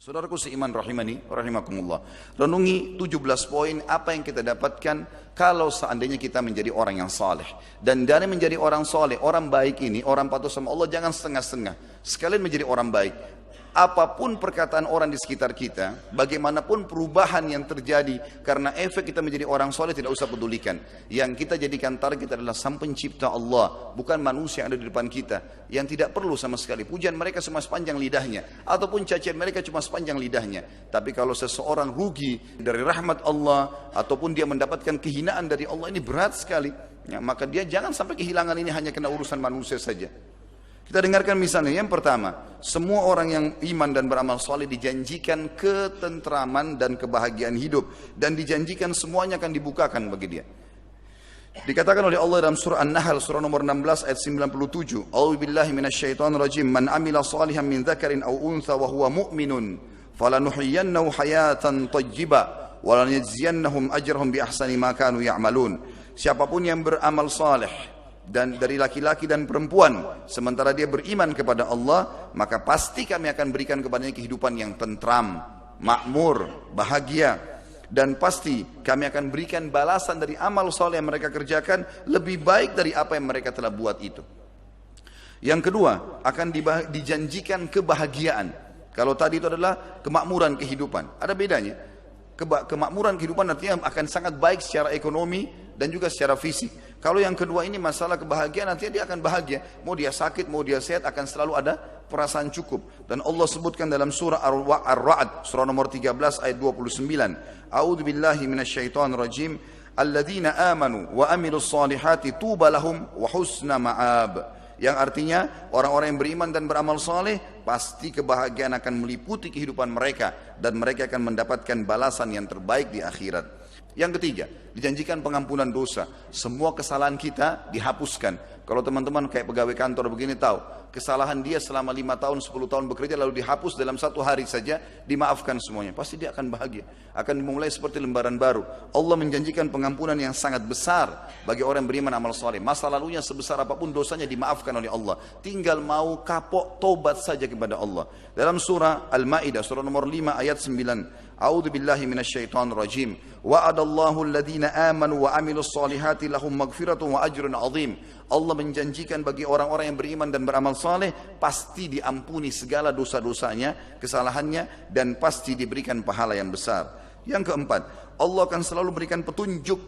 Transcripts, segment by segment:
Saudaraku seiman rahimani, rahimakumullah. Renungi 17 poin apa yang kita dapatkan kalau seandainya kita menjadi orang yang saleh. Dan dari menjadi orang saleh, orang baik ini, orang patuh sama Allah, jangan setengah-setengah. Sekalian menjadi orang baik. Apapun perkataan orang di sekitar kita, bagaimanapun perubahan yang terjadi karena efek kita menjadi orang soleh, tidak usah pedulikan. Yang kita jadikan target adalah Sang Pencipta Allah, bukan manusia yang ada di depan kita, yang tidak perlu sama sekali. Pujian mereka cuma sepanjang lidahnya, ataupun cacian mereka cuma sepanjang lidahnya. Tapi kalau seseorang rugi dari rahmat Allah, ataupun dia mendapatkan kehinaan dari Allah, ini berat sekali. Ya, maka dia jangan sampai kehilangan ini hanya kena urusan manusia saja. Kita dengarkan misalnya, yang pertama, semua orang yang iman dan beramal soleh dijanjikan ketentraman dan kebahagiaan hidup, dan dijanjikan semuanya akan dibukakan bagi dia. Dikatakan oleh Allah dalam surah An-Nahl surah nomor 16 ayat 97, A'udzu billahi minasyaitonir rajim, man amila salihan min dzakarin aw untha wa huwa mu'minun falanuhyiyannahu hayatan thayyibah wa lanajziyannahum ajrahum bi ahsani ma kanu ya'malun. Siapapun yang beramal saleh dan dari laki-laki dan perempuan, sementara dia beriman kepada Allah, maka pasti kami akan berikan kepadanya kehidupan yang tentram, makmur, bahagia, dan pasti kami akan berikan balasan dari amal soleh yang mereka kerjakan lebih baik dari apa yang mereka telah buat itu. Yang kedua, akan dijanjikan kebahagiaan. Kalau tadi itu adalah kemakmuran kehidupan, ada bedanya. Kemakmuran kehidupan artinya akan sangat baik secara ekonomi dan juga secara fisik. Kalau yang kedua ini masalah kebahagiaan, nantinya dia akan bahagia. Mau dia sakit, mau dia sehat, akan selalu ada perasaan cukup. Dan Allah sebutkan dalam surah Ar-Ra'd, surah nomor 13 ayat 29. A'udzu billahi minasyaitonir rajim. Alladzina amanu wa amilus solihati tuba lahum wa husna ma'ab. Yang artinya orang-orang yang beriman dan beramal saleh, pasti kebahagiaan akan meliputi kehidupan mereka dan mereka akan mendapatkan balasan yang terbaik di akhirat. Yang ketiga, dijanjikan pengampunan dosa. Semua kesalahan kita dihapuskan. Kalau teman-teman kayak pegawai kantor begini tahu, kesalahan dia selama 5 tahun, 10 tahun bekerja lalu dihapus dalam 1 hari saja, dimaafkan semuanya. Pasti dia akan bahagia. Akan dimulai seperti lembaran baru. Allah menjanjikan pengampunan yang sangat besar bagi orang yang beriman amal saleh. Masa lalunya sebesar apapun dosanya dimaafkan oleh Allah. Tinggal mau kapok tobat saja kepada Allah. Dalam surah Al-Maidah surah nomor 5 ayat 9. A'udzu billahi minasyaitonir rajim. Wa'adallahu alladhina amanu wa amilus solihati lahum maghfiratun wa ajrun 'azim. Allah menjanjikan bagi orang-orang yang beriman dan beramal saleh pasti diampuni segala dosa-dosanya, kesalahannya, dan pasti diberikan pahala yang besar. Yang keempat, Allah akan selalu berikan petunjuk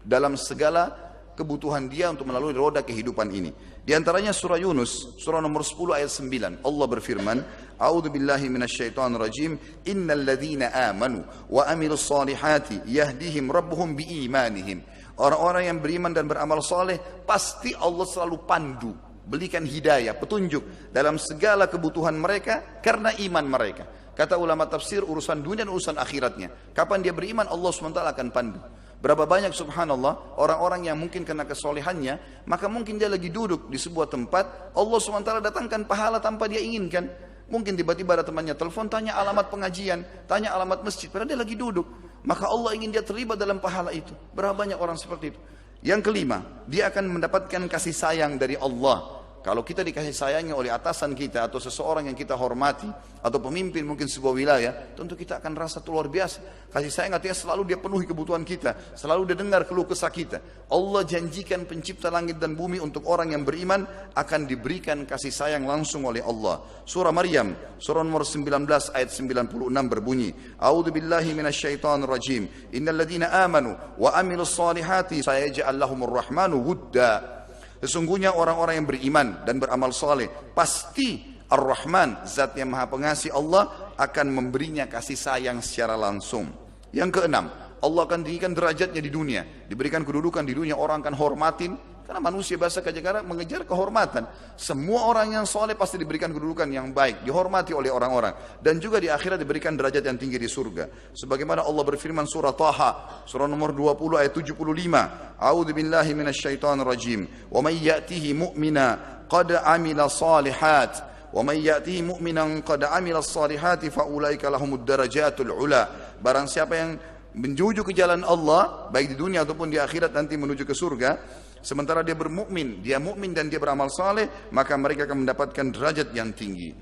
dalam segala kebutuhan dia untuk melalui roda kehidupan ini. Di antaranya surah Yunus, surah nomor 10 ayat 9. Allah berfirman, A'udzu billahi minasyaitonir rajim, innal ladzina amanu wa amilus solihati yahdihim rabbuhum biimanihim. Orang-orang yang beriman dan beramal soleh, pasti Allah selalu pandu, berikan hidayah, petunjuk dalam segala kebutuhan mereka karena iman mereka. Kata ulama tafsir, urusan dunia dan urusan akhiratnya. Kapan dia beriman, Allah SWT akan pandu. Berapa banyak subhanallah orang-orang yang mungkin kena kesolehannya, maka mungkin dia lagi duduk di sebuah tempat, Allah SWT datangkan pahala tanpa dia inginkan. Mungkin tiba-tiba ada temannya telepon, tanya alamat pengajian, tanya alamat masjid, padahal dia lagi duduk. Maka Allah ingin dia terlibat dalam pahala itu. Berapa banyak orang seperti itu. Yang kelima, dia akan mendapatkan kasih sayang dari Allah. Kalau kita dikasih sayangnya oleh atasan kita atau seseorang yang kita hormati atau pemimpin mungkin sebuah wilayah, tentu kita akan rasa itu luar biasa. Kasih sayang artinya selalu dia penuhi kebutuhan kita, selalu dia dengar keluh kesah kita. Allah janjikan pencipta langit dan bumi untuk orang yang beriman akan diberikan kasih sayang langsung oleh Allah. Surah Maryam, surah nomor 19 ayat 96 berbunyi, A'udzu billahi minasyaitonir rajim. Innal ladzina amanu wa amilus solihati sayaj'al lahumur rahmanu wudda. Sesungguhnya orang-orang yang beriman dan beramal soleh, pasti Ar-Rahman, zat yang maha pengasih Allah, akan memberinya kasih sayang secara langsung. Yang keenam, Allah akan tinggikan derajatnya di dunia, diberikan kedudukan di dunia, orang akan hormatin, karena manusia bahasa Kajagara mengejar kehormatan. Semua orang yang soleh pasti diberikan kedudukan yang baik, dihormati oleh orang-orang. Dan juga di akhirat diberikan derajat yang tinggi di surga. Sebagaimana Allah berfirman surah Taha, surah nomor 20 ayat 75. A'udzu billahi minasyaitonir rajim. Wa may ya'tihi mu'mina qad 'amila salihat. Wa may ya'tihi mu'minan qad 'amila salihati fa ulaika lahumud darajatul 'ula. Barang siapa yang menuju ke jalan Allah, baik di dunia ataupun di akhirat nanti menuju ke surga, sementara dia bermukmin, dia mukmin dan dia beramal saleh, maka mereka akan mendapatkan derajat yang tinggi.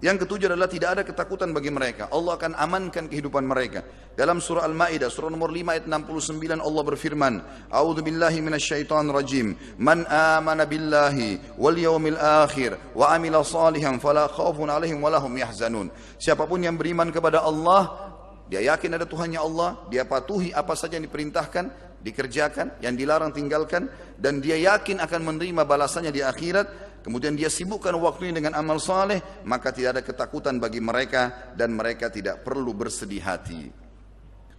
Yang ketujuh adalah tidak ada ketakutan bagi mereka. Allah akan amankan kehidupan mereka. Dalam surah Al-Maidah, surah nomor 5 ayat 69 Allah berfirman, A'udzu billahi minasyaitonir rajim. Man amana billahi wal yaumil akhir wa amila salihan fala khaufun 'alaihim wa lahum yahzanun. Siapapun yang beriman kepada Allah, dia yakin ada Tuhannya Allah, dia patuhi apa saja yang diperintahkan, dikerjakan, yang dilarang tinggalkan, dan dia yakin akan menerima balasannya di akhirat. Kemudian dia sibukkan waktunya dengan amal saleh, maka tidak ada ketakutan bagi mereka dan mereka tidak perlu bersedih hati.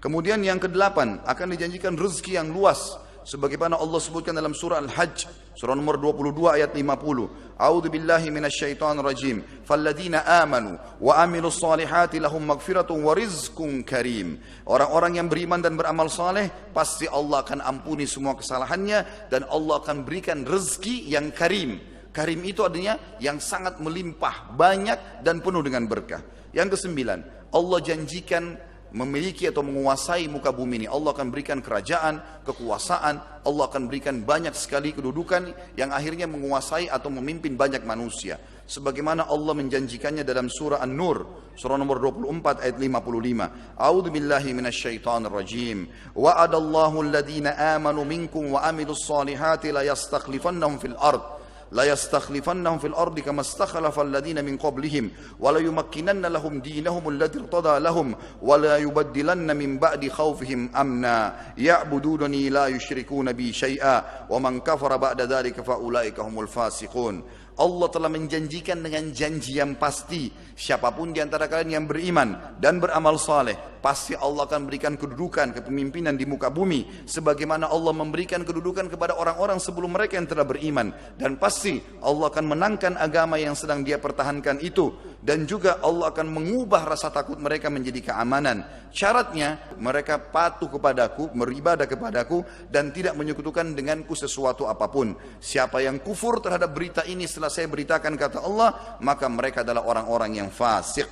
Kemudian yang kedelapan, akan dijanjikan rezeki yang luas sebagaimana Allah sebutkan dalam surah Al-Hajj, surah nomor 22 ayat 50. A'udzu billahi minasyaitonir rajim. Falladzina amanu wa amilus solihati lahum maghfiratun wa rizqun karim. Orang-orang yang beriman dan beramal saleh, pasti Allah akan ampuni semua kesalahannya dan Allah akan berikan rezeki yang karim. Karim itu artinya yang sangat melimpah, banyak dan penuh dengan berkah. Yang kesembilan, Allah janjikan memiliki atau menguasai muka bumi ini. Allah akan berikan kerajaan, kekuasaan, Allah akan berikan banyak sekali kedudukan yang akhirnya menguasai atau memimpin banyak manusia. Sebagaimana Allah menjanjikannya dalam surah An-Nur, surah nomor 24 ayat 55. A'udzu billahi minasyaitonir rajim. Wa'adallahu alladhina amanu minkum wa amilus solihati la yastakhlifannahum fil ard. لا يستخلفنهم في الأرض كما استخلف الذين من قبلهم ولا يمكنن لهم دينهم الذي ارتضى لهم ولا يبدلن من بعد خوفهم أمنا يعبدونني لا يشركون بي شيئا ومن كفر بعد ذلك فأولئك هم الفاسقون. Allah telah menjanjikan dengan janji yang pasti, siapapun di antara kalian yang beriman dan beramal saleh, pasti Allah akan berikan kedudukan, kepemimpinan di muka bumi sebagaimana Allah memberikan kedudukan kepada orang-orang sebelum mereka yang telah beriman, dan pasti Allah akan menangkan agama yang sedang dia pertahankan itu, dan juga Allah akan mengubah rasa takut mereka menjadi keamanan. Syaratnya mereka patuh kepadaku, beribadah kepadaku, dan tidak menyekutukan denganku sesuatu apapun. Siapa yang kufur terhadap berita ini setelah saya beritakan kata Allah, maka mereka adalah orang-orang yang fasik.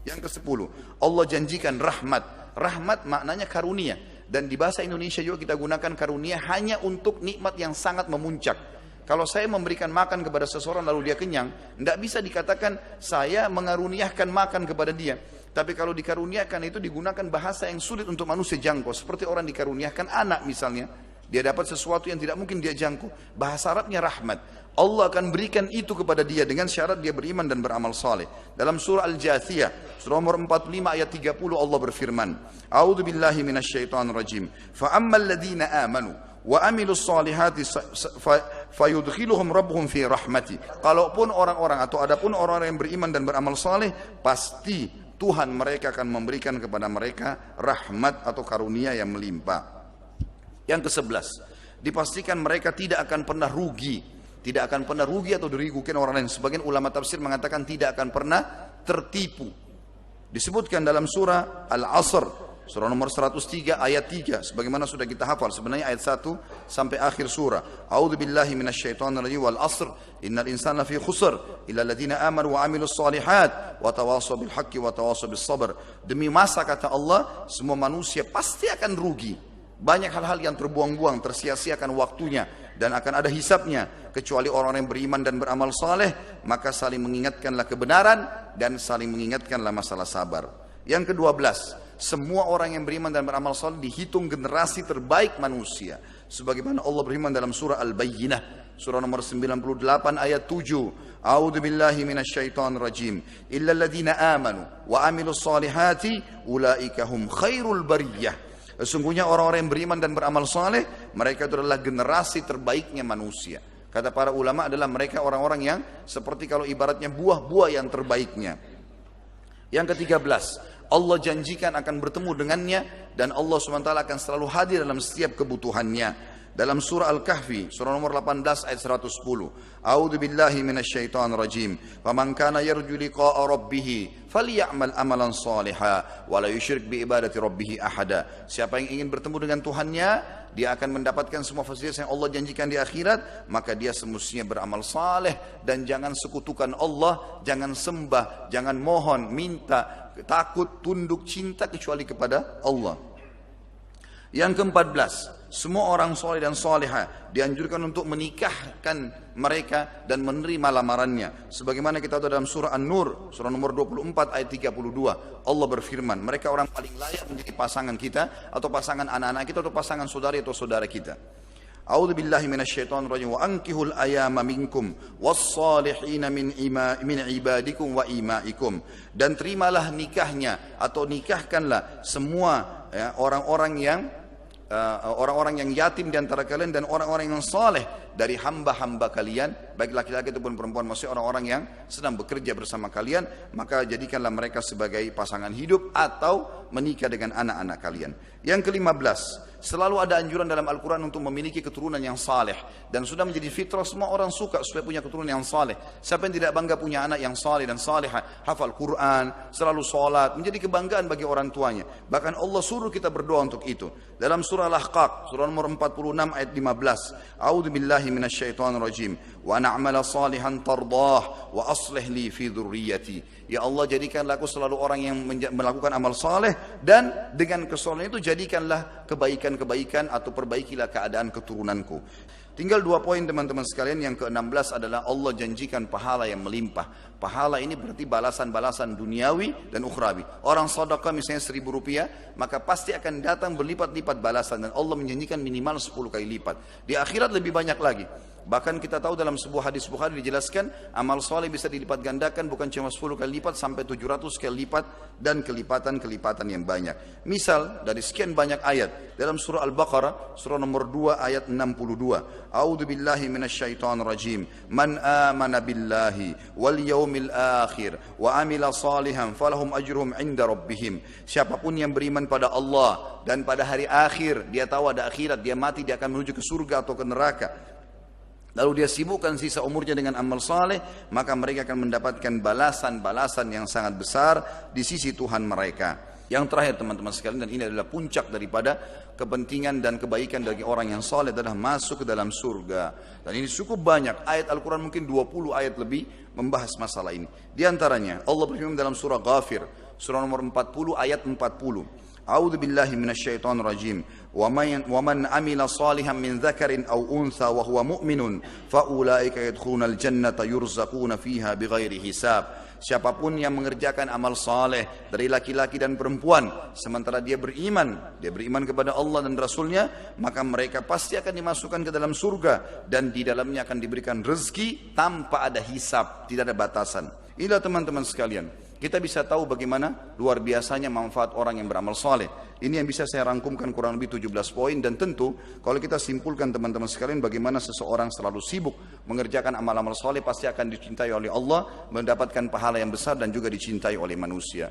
Yang ke-10, Allah janjikan rahmat. Rahmat maknanya karunia, dan di bahasa Indonesia juga kita gunakan karunia hanya untuk nikmat yang sangat memuncak. Kalau saya memberikan makan kepada seseorang lalu dia kenyang, tidak bisa dikatakan saya mengaruniakan makan kepada dia. Tapi kalau dikaruniakan itu digunakan bahasa yang sulit untuk manusia jangkau. Seperti orang dikaruniakan anak misalnya, dia dapat sesuatu yang tidak mungkin dia jangkau. Bahasa Arabnya rahmat. Allah akan berikan itu kepada dia dengan syarat dia beriman dan beramal saleh. Dalam surah Al-Jathiyah, surah nomor 45 ayat 30 Allah berfirman, A'udzu billahi minasyaitonir rajim. Fa ammal ladzina amanu wa amilus solihati fayudkhiluhum rabbuhum fi rahmati. Kalaupun orang-orang atau adapun orang-orang yang beriman dan beramal saleh, pasti Tuhan mereka akan memberikan kepada mereka rahmat atau karunia yang melimpah. Yang ke-11, dipastikan mereka tidak akan pernah rugi. Tidak akan pernah rugi atau dirugikan orang lain. Sebagian ulama tafsir mengatakan tidak akan pernah tertipu. Disebutkan dalam surah Al-Asr, surah nomor 103 ayat 3, sebagaimana sudah kita hafal sebenarnya ayat 1 sampai akhir surah. A'udzu billahi minasyaitonir rajim wal 'asr innal insana lafi khusr illa alladziina aamanu wa 'amilus shalihat wa tawashaw bil haqqi wa tawashaw bis sabr. Demi masa kata Allah, semua manusia pasti akan rugi. Banyak hal-hal yang terbuang-buang, tersia-siakan waktunya dan akan ada hisabnya, kecuali orang yang beriman dan beramal saleh, maka saling mengingatkanlah kebenaran dan saling mengingatkanlah masalah sabar. Yang ke-12, semua orang yang beriman dan beramal saleh dihitung generasi terbaik manusia. Sebagaimana Allah berfirman dalam surah Al-Bayyinah, surah nomor 98 ayat 7. A'udzu billahi minasyaitonir rajim. Illal ladzina amanu wa amilus solihati ulaika hum khairul bariyah. Sesungguhnya orang-orang yang beriman dan beramal saleh, mereka itu adalah generasi terbaiknya manusia. Kata para ulama adalah mereka orang-orang yang seperti kalau ibaratnya buah-buah yang terbaiknya. Yang ke-13, Allah janjikan akan bertemu dengannya dan Allah SWT akan selalu hadir dalam setiap kebutuhannya. Dalam surah Al-Kahfi, surah nomor 18 ayat 110. A'udzu billahi minasyaitonir rajim. Faman kana yarju liqa'a rabbih falyamal amalan shalihan wa la yusyrik bi ibadati rabbih ahada. Siapa yang ingin bertemu dengan Tuhannya, dia akan mendapatkan semua fasilitas yang Allah janjikan di akhirat, maka dia semestinya beramal saleh dan jangan sekutukan Allah, jangan sembah, jangan mohon, minta, takut, tunduk, cinta kecuali kepada Allah. Yang ke-14, Semua orang soleh dan soleha dianjurkan untuk menikahkan mereka dan menerima lamarannya. Sebagaimana kita tahu dalam surah An-Nur, surah nomor 24 ayat 32, Allah berfirman, mereka orang paling layak menjadi pasangan kita atau pasangan anak-anak kita atau pasangan saudari atau saudara kita. A'udzu billahi minasyaitonir rajim wa ankihul ayama minkum was-salihin min ibadikum wa imaikum, dan terimalah nikahnya atau nikahkanlah semua orang-orang yang yatim di antara kalian dan orang-orang yang saleh dari hamba-hamba kalian, baik laki-laki ataupun perempuan, maksudnya orang-orang yang sedang bekerja bersama kalian, maka jadikanlah mereka sebagai pasangan hidup atau menikah dengan anak-anak kalian. Yang ke-15, selalu ada anjuran dalam Al-Quran untuk memiliki keturunan yang saleh, dan sudah menjadi fitrah semua orang suka supaya punya keturunan yang saleh. Siapa yang tidak bangga punya anak yang saleh dan salehah, hafal Quran, selalu sholat, menjadi kebanggaan bagi orang tuanya. Bahkan Allah suruh kita berdoa untuk itu. Dalam surah Al-Ahqaf, surah nomor 46 ayat 15, A'udzu billahi minasyaitonir rajim wa na'mala salihan tardah wa aslih li fi dzurriyyati. Ya Allah, jadikanlah aku selalu orang yang melakukan amal saleh, dan dengan kesalehan itu jadikanlah kebaikan-kebaikan atau perbaikilah keadaan keturunanku. Tinggal 2 poin teman-teman sekalian. Yang ke-16 adalah Allah janjikan pahala yang melimpah. Pahala ini berarti balasan-balasan duniawi dan ukhrawi. Orang sedekah misalnya 1.000 rupiah, maka pasti akan datang berlipat-lipat balasan, dan Allah menjanjikan minimal 10 kali lipat. Di akhirat lebih banyak lagi. Bahkan kita tahu dalam sebuah hadis Bukhari dijelaskan amal soleh bisa dilipat gandakan bukan cuma 10 kali lipat, sampai 700 kali lipat, dan kelipatan-kelipatan yang banyak. Misal dari sekian banyak ayat dalam surah Al-Baqarah, surah nomor 2 ayat 62, A'udzu billahi minasyaitonir rajim, man amana billahi wal yaumil akhir wa amila salihan falahum ajruhum 'inda rabbihim. Siapapun yang beriman pada Allah dan pada hari akhir, dia tahu ada akhirat, dia mati dia akan menuju ke surga atau ke neraka, lalu dia sibukkan sisa umurnya dengan amal saleh, maka mereka akan mendapatkan balasan-balasan yang sangat besar di sisi Tuhan mereka. Yang terakhir teman-teman sekalian, dan ini adalah puncak daripada kepentingan dan kebaikan bagi orang yang saleh, adalah masuk ke dalam surga. Dan ini cukup banyak ayat Al-Quran, mungkin 20 ayat lebih membahas masalah ini. Di antaranya Allah berfirman dalam surah Ghafir, surah nomor 40 ayat 40. A'udzu billahi minasyaitonir rajim. Wa man amila salihan min dzakarin aw untha wa huwa mu'minun fa ulaika yadkhulunal jannata yurzaquna fiha bighairi hisab. Siapapun yang mengerjakan amal saleh dari laki-laki dan perempuan sementara dia beriman kepada Allah dan Rasulnya, maka mereka pasti akan dimasukkan ke dalam surga, dan di dalamnya akan diberikan rezeki tanpa ada hisab, tidak ada batasan. Inilah teman-teman sekalian, kita bisa tahu bagaimana luar biasanya manfaat orang yang beramal saleh. Ini yang bisa saya rangkumkan kurang lebih 17 poin, dan tentu kalau kita simpulkan teman-teman sekalian, bagaimana seseorang selalu sibuk mengerjakan amal-amal saleh pasti akan dicintai oleh Allah, mendapatkan pahala yang besar dan juga dicintai oleh manusia.